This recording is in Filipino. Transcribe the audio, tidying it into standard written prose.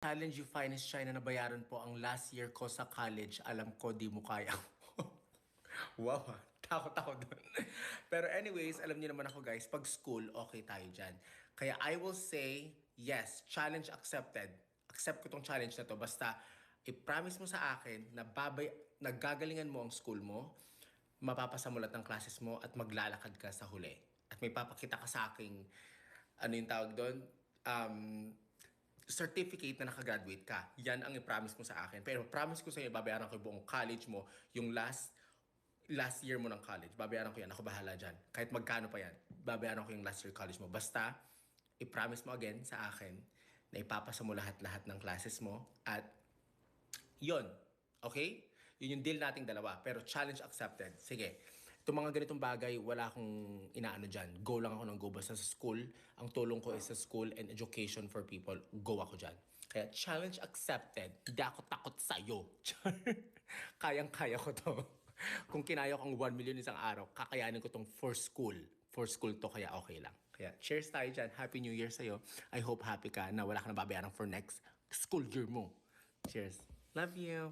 challenge you finest China na bayaran po ang last year ko sa college. Alam ko di mo kaya. Wow, takot ako dun. Pero anyways, alam niyo naman ako guys, pag school, okay tayo dyan. Kaya I will say, yes, challenge accepted. Accept ko tong challenge na to. Basta, i-promise mo sa akin na naggagalingan mo ang school mo, mapapasa mo lahat ng classes mo, at maglalakad ka sa huli. At may papakita ka sa aking, ano yung tawag doon? Certificate na nakagraduate ka. Yan ang i-promise mo sa akin. Pero promise ko sa iyo, babayaran ko yung buong college mo, yung last year mo ng college. Babayaran ko yan. Ako bahala dyan. Kahit magkano pa yan. Babayaran ko yung last year college mo. Basta, i-promise mo again sa akin na ipapasa mo lahat-lahat ng classes mo. At, yon. Okay? Yun yung deal nating dalawa. Pero challenge accepted. Sige. Itong mga ganitong bagay, wala akong inaano dyan. Go lang ako ng go. Basta sa school, ang tulong ko is sa school and education for people. Go ako dyan. Kaya challenge accepted. Hindi ako takot sa'yo. Kayang-kaya ko to. Kung kinaya ko ang 1 million isang araw, kakayanin ko tong for school. For school to, kaya okay lang. Kaya cheers tayo dyan. Happy New Year sa'yo. I hope happy ka na wala ka na babayaran for next school year mo. Cheers. Love you.